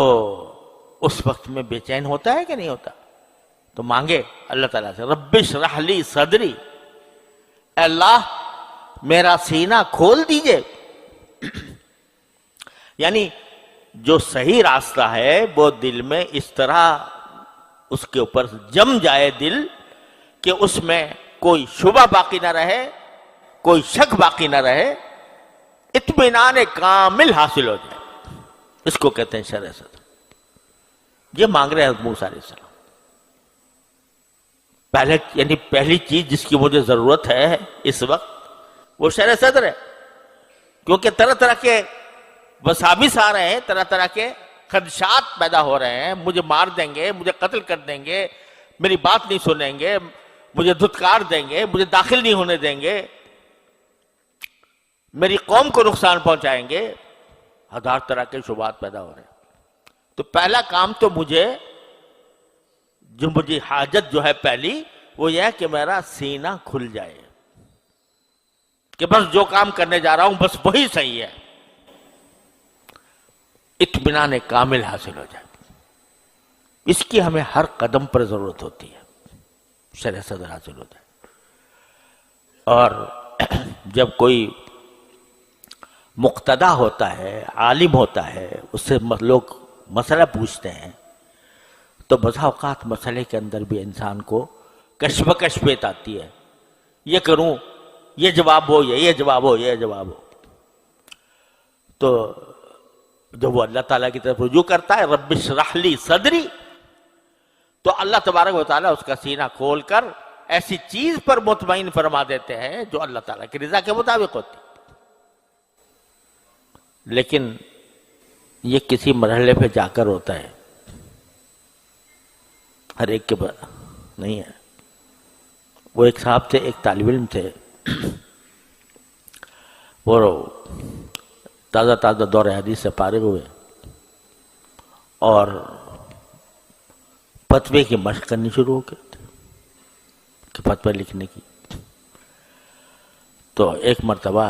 اس وقت میں بے چین ہوتا ہے کہ نہیں ہوتا؟ تو مانگے اللہ تعالیٰ سے رب اشرح لی صدری، اے اللہ میرا سینہ کھول دیجئے. یعنی جو صحیح راستہ ہے وہ دل میں اس طرح اس کے اوپر جم جائے دل کہ اس میں کوئی شبہ باقی نہ رہے، کوئی شک باقی نہ رہے، اطمینان کامل حاصل ہو جائے. اس کو کہتے ہیں شرح صدر. یہ مانگ رہے ہیں حضرت موسیٰ علیہ السلام. پہلی چیز جس کی مجھے ضرورت ہے اس وقت وہ شرح صدر ہے، کیونکہ طرح طرح کے وساوس آ رہے ہیں، طرح طرح کے خدشات پیدا ہو رہے ہیں. مجھے مار دیں گے، مجھے قتل کر دیں گے، میری بات نہیں سنیں گے، مجھے دھتکار دیں گے، مجھے داخل نہیں ہونے دیں گے، میری قوم کو نقصان پہنچائیں گے. ہزار طرح کے شبہات پیدا ہو رہے ہیں. تو پہلا کام تو مجھے حاجت جو ہے پہلی وہ یہ ہے کہ میرا سینہ کھل جائے، کہ بس جو کام کرنے جا رہا ہوں بس وہی صحیح ہے، اطمینان کامل حاصل ہو جائے. اس کی ہمیں ہر قدم پر ضرورت ہوتی ہے، شرح صدر حاصل ہو جائے. اور جب کوئی مقتدا ہوتا ہے، عالم ہوتا ہے، اس سے لوگ مسئلہ پوچھتے ہیں تو بسا اوقات مسئلے کے اندر بھی انسان کو کشمکش پیش آتی ہے، یہ کروں، یہ جواب ہو، یہ جواب ہو، یہ جواب ہو. تو جب وہ اللہ تعالیٰ کی طرف رجوع کرتا ہے رب اشرح لی صدری، تو اللہ تبارک و تعالیٰ اس کا سینہ کھول کر ایسی چیز پر مطمئن فرما دیتے ہیں جو اللہ تعالیٰ کی رضا کے مطابق ہوتی. لیکن یہ کسی مرحلے پہ جا کر ہوتا ہے، ہر ایک کے بعد نہیں ہے. وہ ایک صاحب تھے، ایک طالب علم تھے، وہ تازہ تازہ دور حدیث سے فارغ ہوئے اور فتوے کی مشق کرنی شروع ہو گئی کہ فتویٰ لکھنے کی. تو ایک مرتبہ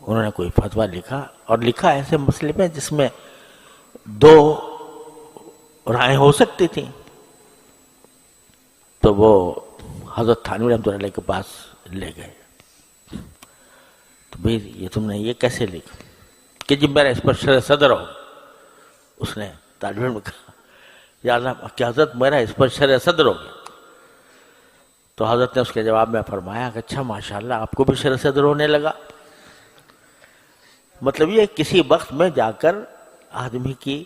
انہوں نے کوئی فتویٰ لکھا، اور لکھا ایسے مسئلے میں جس میں دو رائے ہو سکتی تھیں. تو وہ حضرت تھانوی رحمۃ اللہ علیہ کے پاس لے گئے. تو بھئی یہ تم نے یہ کیسے لکھا کہ جب میرا اس پر شرح صدر ہو. اس نے طالب علم کہا یا اللہ کہ حضرت میرا اس پر شرح صدر ہو گیا. تو حضرت نے اس کے جواب میں فرمایا کہ اچھا ماشاءاللہ آپ کو بھی شرح صدر ہونے لگا. مطلب یہ کسی وقت میں جا کر آدمی کی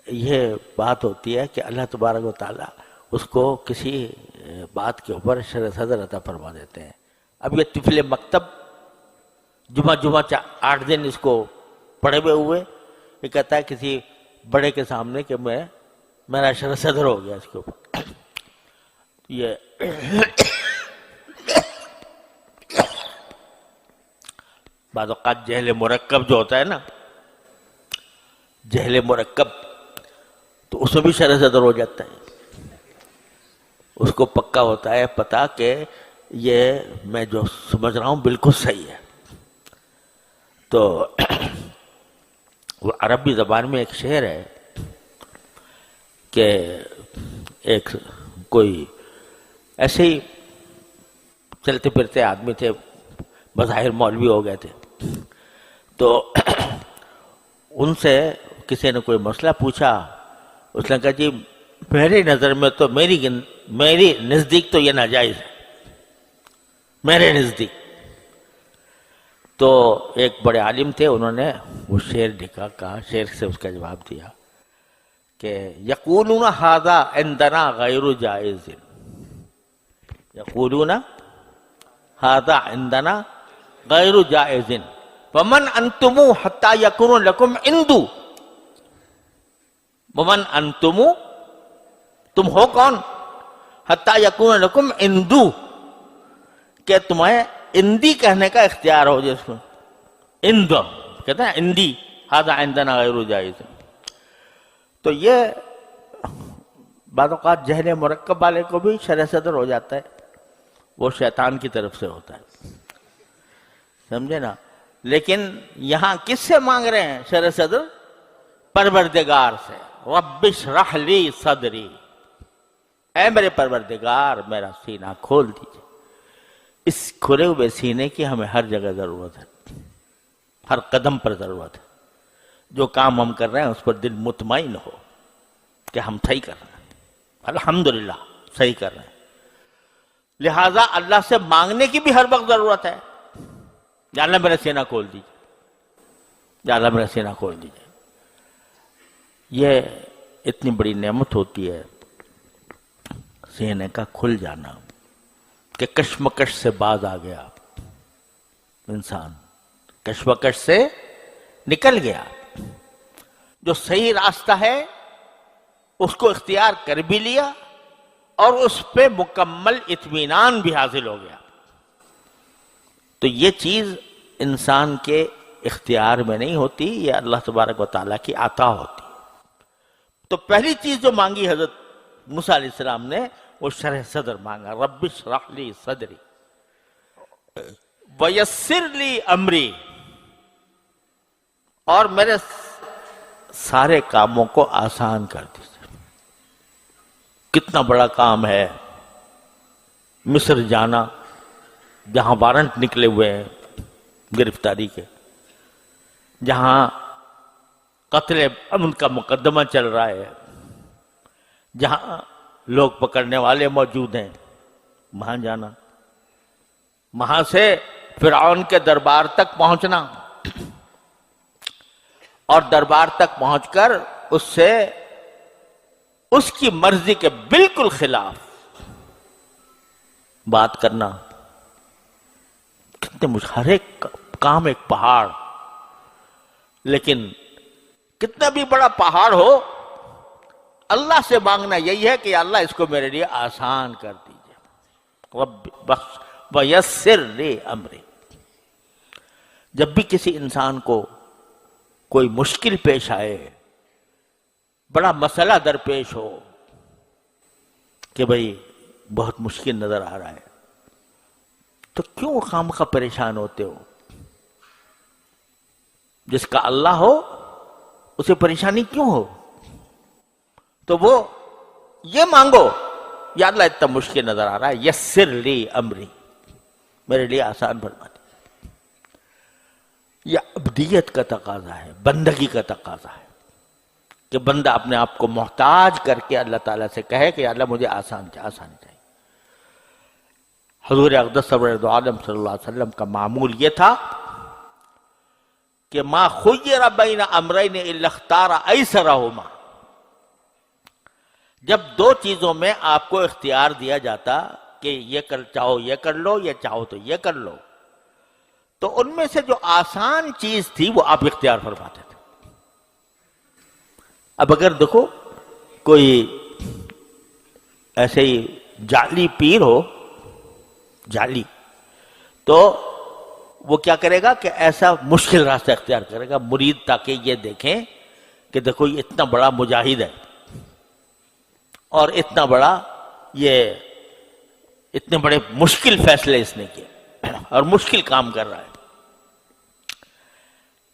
یہ بات ہوتی ہے کہ اللہ تبارک و تعالیٰ اس کو کسی بات کے اوپر شرح صدر عطا فرما دیتے ہیں. اب یہ طفل مکتب جمعہ 8 دن اس کو پڑھے ہوئے ہوئے، یہ کہتا ہے کسی بڑے کے سامنے کہ میرا شرح صدر ہو گیا اس کے اوپر. یہ بعض اوقات جہل مرکب جو ہوتا ہے نا، جہل مرکب، تو اس میں بھی شرح صدر ہو جاتا ہے. اس کو پکا ہوتا ہے پتا کہ یہ میں جو سمجھ رہا ہوں بالکل صحیح ہے. تو وہ عربی زبان میں ایک شعر ہے کہ ایک کوئی ایسے ہی چلتے پھرتے آدمی تھے، بظاہر مولوی ہو گئے تھے. تو ان سے کسی نے کوئی مسئلہ پوچھا. اس نے کہا جی میری نظر میں تو میری نزدیک تو یہ ناجائز ہے، میرے نزدیک. تو ایک بڑے عالم تھے، انہوں نے وہ شعر لکھا، کہا شعر سے اس کا جواب دیا کہ یقولون ھذا عندنا غیر جائز، یقولون ھذا عندنا غیر جائز ومن انتم حتی یکون لکم عندو. ومن انتم، تم ہو کون؟ حتی یکون لکم عندو، کہ تمہیں اندی کہنے کا اختیار ہو. جس میں اند کہتے ہیں اندی، ھذا عندنا غیر جائز. تو یہ بعض اوقات جہل مرکب والے کو بھی شرح صدر ہو جاتا ہے، وہ شیطان کی طرف سے ہوتا ہے، سمجھے نا. لیکن یہاں کس سے مانگ رہے ہیں شرح صدر؟ پروردگار سے. رب اشرح لی صدری، اے میرے پروردگار میرا سینہ کھول دیجئے. اس کھلے ہوئے سینے کی ہمیں ہر جگہ ضرورت ہے، ہر قدم پر ضرورت ہے. جو کام ہم کر رہے ہیں اس پر دل مطمئن ہو کہ ہم صحیح کر رہے ہیں، الحمدللہ صحیح کر رہے ہیں. لہٰذا اللہ سے مانگنے کی بھی ہر وقت ضرورت ہے. یا اللہ میرا سینہ کھول دیجیے، یا اللہ میرا سینہ کھول دیجیے. یہ اتنی بڑی نعمت ہوتی ہے سینے کا کھل جانا کہ کشمکش سے باز آ گیا انسان، کشمکش سے نکل گیا. جو صحیح راستہ ہے اس کو اختیار کر بھی لیا اور اس پہ مکمل اطمینان بھی حاصل ہو گیا. تو یہ چیز انسان کے اختیار میں نہیں ہوتی، یہ اللہ تبارک و تعالیٰ کی عطا ہوتی. تو پہلی چیز جو مانگی حضرت موسیٰ علیہ السلام نے وہ شرح صدر مانگا. رب اشرح لی صدری ویسر لی امری، اور میرے سارے کاموں کو آسان کر دیجیے. کتنا بڑا کام ہے مصر جانا، جہاں وارنٹ نکلے ہوئے ہیں گرفتاری کے، جہاں قتل امن کا مقدمہ چل رہا ہے، جہاں لوگ پکڑنے والے موجود ہیں، وہاں جانا، وہاں سے فرعون کے دربار تک پہنچنا، اور دربار تک پہنچ کر اس سے اس کی مرضی کے بالکل خلاف بات کرنا. کتنے ہر ایک کام ایک پہاڑ، لیکن کتنا بھی بڑا پہاڑ ہو، اللہ سے مانگنا یہی ہے کہ یا اللہ اس کو میرے لیے آسان کر دیجئے، رب ویسر لی امری. جب بھی کسی انسان کو کوئی مشکل پیش آئے، بڑا مسئلہ درپیش ہو کہ بھئی بہت مشکل نظر آ رہا ہے، تو کیوں خامخواہ پریشان ہوتے ہو؟ جس کا اللہ ہو اسے پریشانی کیوں ہو؟ تو وہ یہ مانگو، یا اللہ اتنا مشکل نظر آ رہا ہے، یسر لی امری، میرے لیے آسان فرما دے. یہ عبدیت کا تقاضا ہے، بندگی کا تقاضا ہے کہ بندہ اپنے آپ کو محتاج کر کے اللہ تعالیٰ سے کہے کہ یا اللہ مجھے آسانی چاہیے. حضور اقدس سرور عالم صلی اللہ علیہ وسلم کا معمول یہ تھا کہ ما خیر بین امرین الا اختار ایسرہما. جب دو چیزوں میں آپ کو اختیار دیا جاتا کہ یہ چاہو یہ کر لو، یا چاہو تو یہ کر لو، تو ان میں سے جو آسان چیز تھی وہ آپ اختیار فرماتے تھے. اب اگر دیکھو کوئی ایسے ہی جعلی پیر ہو، جعلی، تو وہ کیا کرے گا کہ ایسا مشکل راستہ اختیار کرے گا مرید، تاکہ یہ دیکھیں کہ دیکھو یہ اتنا بڑا مجاہد ہے اور اتنا بڑا یہ اتنے بڑے مشکل فیصلے اس نے کیے اور مشکل کام کر رہا ہے.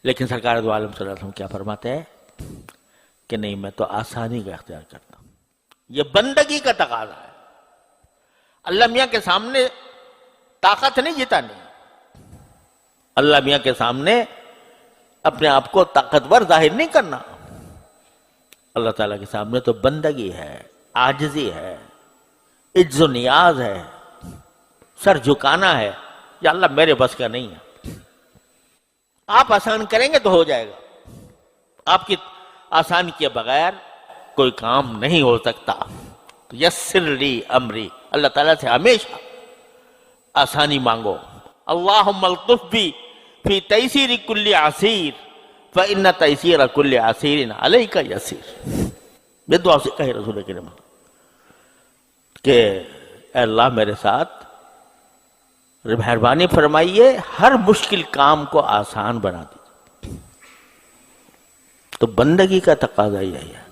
لیکن سرکار دو عالم صلی اللہ علیہ وسلم کیا فرماتے ہیں کہ نہیں، میں تو آسانی کا اختیار کرتا ہوں. یہ بندگی کا تقاضا ہے. اللہ میاں کے سامنے طاقت نہیں جتانی، اللہ میاں کے سامنے اپنے آپ کو طاقتور ظاہر نہیں کرنا. اللہ تعالیٰ کے سامنے تو بندگی ہے، عاجزی ہے، عجز و نیاز ہے، سر جھکانا ہے. یا اللہ میرے بس کا نہیں ہے، آپ آسان کریں گے تو ہو جائے گا. آپ کی آسان کیے بغیر کوئی کام نہیں ہو سکتا. تو یسر لی امری، اللہ تعالیٰ سے ہمیشہ آسانی مانگو. اللہم الطف بی فی تیسیر کل عسیر فإن تیسیر کل عسیر علیک یسیر. یہ دعا سے کہے رسول کریم کہ اے اللہ میرے ساتھ مہربانی فرمائیے، ہر مشکل کام کو آسان بنا دیجیے. تو بندگی کا تقاضا یہی ہے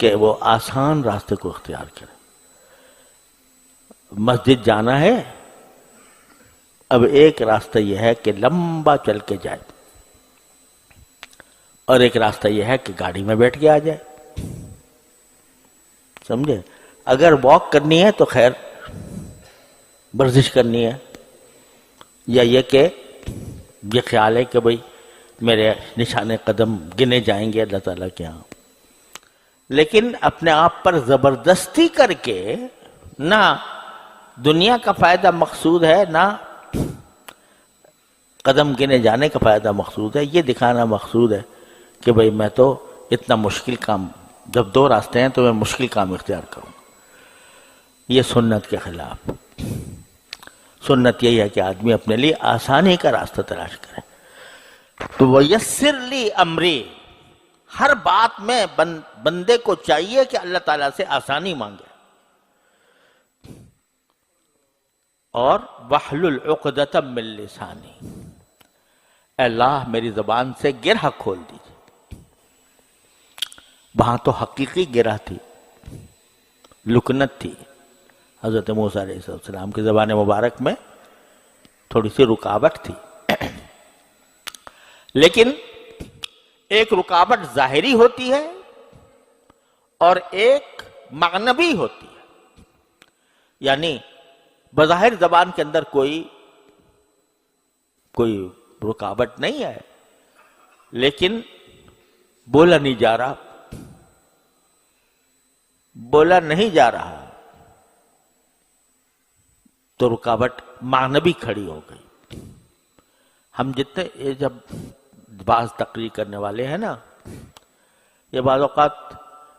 کہ وہ آسان راستے کو اختیار کرے. مسجد جانا ہے، اب ایک راستہ یہ ہے کہ لمبا چل کے جائے، اور ایک راستہ یہ ہے کہ گاڑی میں بیٹھ کے آ جائے. سمجھے؟ اگر واک کرنی ہے تو خیر ورزش کرنی ہے، یا یہ کہ یہ خیال ہے کہ بھئی میرے نشان قدم گنے جائیں گے اللہ تعالیٰ کے ہاں. لیکن اپنے آپ پر زبردستی کر کے نہ دنیا کا فائدہ مقصود ہے، نہ قدم گنے جانے کا فائدہ مقصود ہے. یہ دکھانا مقصود ہے کہ بھئی میں تو اتنا مشکل کام، جب دو راستے ہیں تو میں مشکل کام اختیار کروں. یہ سنت کے خلاف. سنت یہی ہے کہ آدمی اپنے لیے آسانی کا راستہ تلاش کرے. تو وَيَسِّرْ لِي أَمْرِي، ہر بات میں بندے کو چاہیے کہ اللہ تعالیٰ سے آسانی مانگے. اور وَحْلُلْ عُقْدَةً مِّن لِّسَانِي، اے اللہ میری زبان سے گرہ کھول دیجیے. وہاں تو حقیقی گرہ تھی، لکنت تھی. حضرت موسیٰ علیہ السلام کی زبان مبارک میں تھوڑی سی رکاوٹ تھی، لیکن ایک رکاوٹ ظاہری ہوتی ہے اور ایک معنوی ہوتی ہے. یعنی بظاہر زبان کے اندر کوئی رکاوٹ نہیں ہے، لیکن بولا نہیں جا رہا، بولا نہیں جا رہا تو رکاوٹ معنوی کھڑی ہو گئی۔ ہم جتنے یہ جب بعض تقریر کرنے والے ہیں نا، یہ بعض اوقات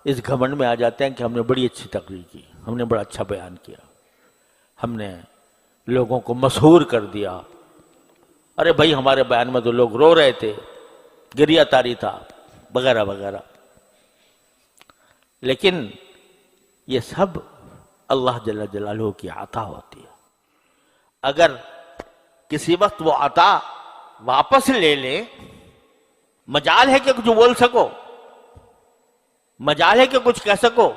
اس گھمنڈ میں آ جاتے ہیں کہ ہم نے بڑی اچھی تقریر کی، ہم نے بڑا اچھا بیان کیا، ہم نے لوگوں کو مسحور کر دیا۔ ارے بھائی ہمارے بیان میں تو لوگ رو رہے تھے، گریہ تاری تھا، وغیرہ وغیرہ۔ لیکن یہ سب اللہ جل جلالہ کی عطا ہوتی ہے۔ اگر کسی وقت وہ عطا واپس لے لیں، مجال ہے کہ کچھ بول سکو، مجال ہے کہ کچھ کہہ سکو۔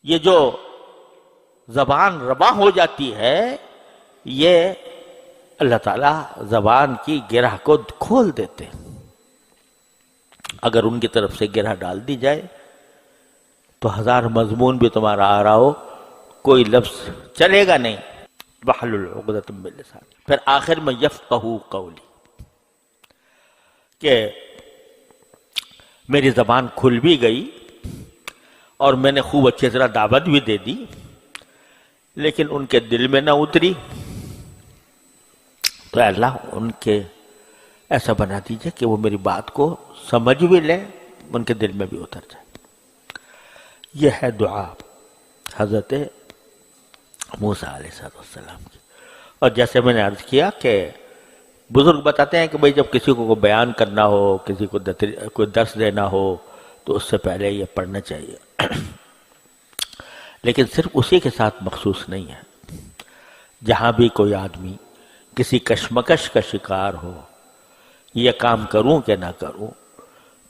یہ جو زبان ربا ہو جاتی ہے، یہ اللہ تعالیٰ زبان کی گرہ کو کھول دیتے ہیں۔ اگر ان کی طرف سے گرہ ڈال دی جائے تو ہزار مضمون بھی تمہارا آ رہا ہو، کوئی لفظ چلے گا نہیں۔ وَاحْلُلْ عُقْدَةً مِّن لِّسَانِي۔ پھر آخر میں یفقہوا قولی، کہ میری زبان کھل بھی گئی اور میں نے خوب اچھی طرح دعوت بھی دے دی، لیکن ان کے دل میں نہ اتری، تو اے اللہ ان کے ایسا بنا دیجئے کہ وہ میری بات کو سمجھ بھی لیں، ان کے دل میں بھی اتر جائے۔ یہ ہے دعا حضرت موسیٰ علیہ السلام کی۔ اور جیسے میں نے عرض کیا کہ بزرگ بتاتے ہیں کہ بھئی جب کسی کو بیان کرنا ہو، کسی کو کوئی درس دینا ہو تو اس سے پہلے یہ پڑھنا چاہیے۔ لیکن صرف اسی کے ساتھ مخصوص نہیں ہے، جہاں بھی کوئی آدمی کسی کشمکش کا شکار ہو، یہ کام کروں کہ نہ کروں،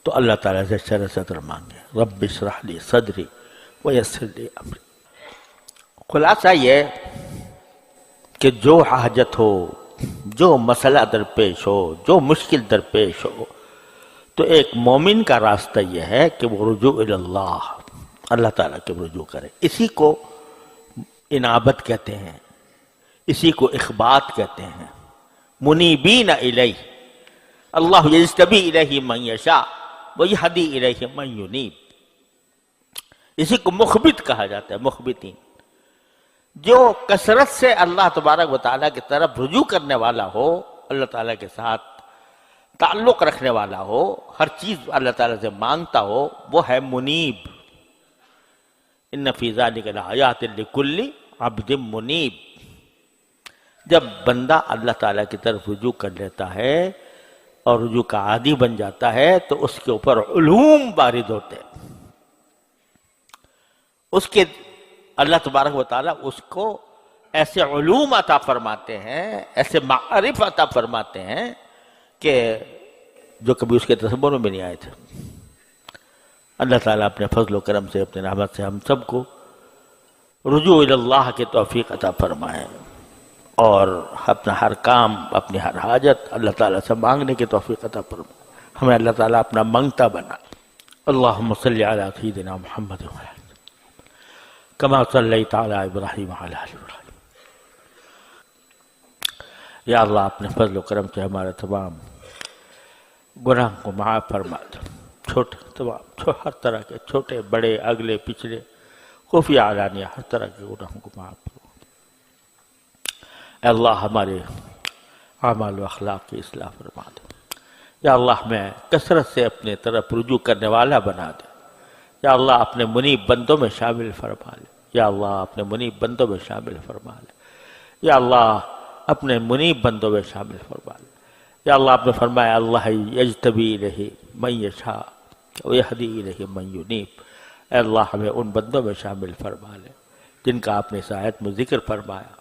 تو اللہ تعالیٰ سے شرح صدر مانگے، رب اشرح لی صدری ویسر لی امری۔ خلاصہ یہ کہ جو حاجت ہو، جو مسئلہ درپیش ہو، جو مشکل درپیش ہو، تو ایک مومن کا راستہ یہ ہے کہ وہ رجوع اللہ، اللہ تعالیٰ کے رجوع کرے۔ اسی کو انابت کہتے ہیں، اسی کو اخبات کہتے ہیں۔ منیبین الیہ، اللہ یجتبی الیہ من یشاء ویہدی الیہ من ینیب۔ اسی کو مخبت کہا جاتا ہے، مخبتین، جو کثرت سے اللہ تبارک و تعالیٰ کی طرف رجوع کرنے والا ہو، اللہ تعالیٰ کے ساتھ تعلق رکھنے والا ہو، ہر چیز اللہ تعالیٰ سے مانگتا ہو، وہ ہے منیب۔ ان فی ذلک لآیات لکل عبد منیب۔ جب بندہ اللہ تعالیٰ کی طرف رجوع کر لیتا ہے اور رجوع کا عادی بن جاتا ہے تو اس کے اوپر علوم وارد ہوتے ہیں، اس کے اللہ تبارک و تعالیٰ اس کو ایسے علوم عطا فرماتے ہیں، ایسے معارف عطا فرماتے ہیں کہ جو کبھی اس کے تصور میں بھی نہیں آئے تھے۔ اللہ تعالیٰ اپنے فضل و کرم سے، اپنے رحمت سے ہم سب کو رجوع اللہ کی توفیق عطا فرمائے، اور اپنا ہر کام، اپنی ہر حاجت اللہ تعالیٰ سے مانگنے کی توفیق عطا فرمائے۔ ہمیں اللہ تعالیٰ اپنا منگتا بنا۔ اللہم صلی علی سیدنا محمد کما صلیت علی ابراہیم وعلی آل ابراہیم۔ یا اللہ اپنے فضل و کرم سے ہمارے تمام گناہ کو معاف فرما دے، ہر طرح کے چھوٹے بڑے اگلے پچھلے خفیہ علانیہ ہر طرح کے گناہوں کو معاف فرما دے۔ اے اللہ ہمارے اعمال و اخلاق کی اصلاح فرما دے۔ یا اللہ ہمیں کثرت سے اپنے طرف رجوع کرنے والا بنا دے۔ یا اللہ اپنے منیب بندوں میں شامل فرما لے۔ یا اللہ اپنے منیب بندوں میں شامل فرما لے۔ یا اللہ اپنے منیب بندوں میں شامل فرما لے۔ یا اللہ آپ نے فرمایا اللہ یجتبی الیہ من یشاء ویہدی الیہ من ینیب۔ اے اللہ ہمیں ان بندوں میں شامل فرما لے جن کا آپ نے اس آیت میں ذکر فرمایا۔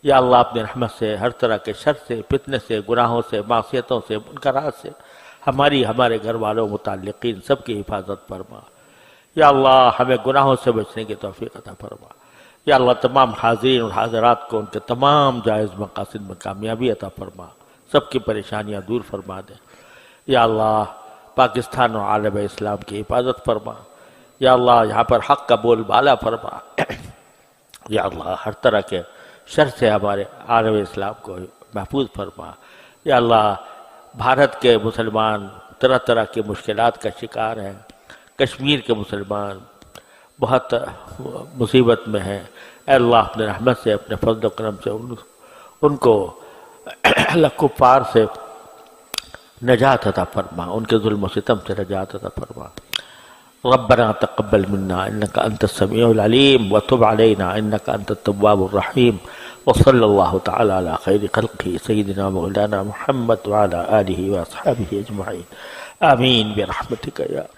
یا اللہ اپنے رحمت سے ہر طرح کے شر سے، فتنے سے، گناہوں سے، معصیتوں سے، منکرات سے ہمارے گھر والوں متعلقین سب کی حفاظت فرما۔ یا اللہ ہمیں گناہوں سے بچنے کی توفیق عطا فرما۔ یا اللہ تمام حاضرین اور حاضرات کو ان کے تمام جائز مقاصد میں کامیابی عطا فرما، سب کی پریشانیاں دور فرما دے۔ یا اللہ پاکستان و عالم اسلام کی حفاظت فرما۔ یا اللہ یہاں پر حق کا بول بالا فرما۔ یا اللہ ہر طرح کے شر سے ہمارے عالم اسلام کو محفوظ فرما۔ یا اللہ بھارت کے مسلمان طرح طرح کی مشکلات کا شکار ہیں، کشمیر کے مسلمان بہت مصیبت میں ہیں، اے اللہ اپنے رحمت سے اپنے فضل و کرم سے ان کو اللہ کفار سے نجات عطا فرما، ان کے ظلم و ستم سے نجات عطا فرما۔ ربنا تقبل منا انك انت السميع العليم وتب علينا انك انت التواب الرحيم، وصلى الله تعالى على خير خلقه سيدنا مولانا محمد وعلى آله واصحابه اجمعين، آمين برحمتك يا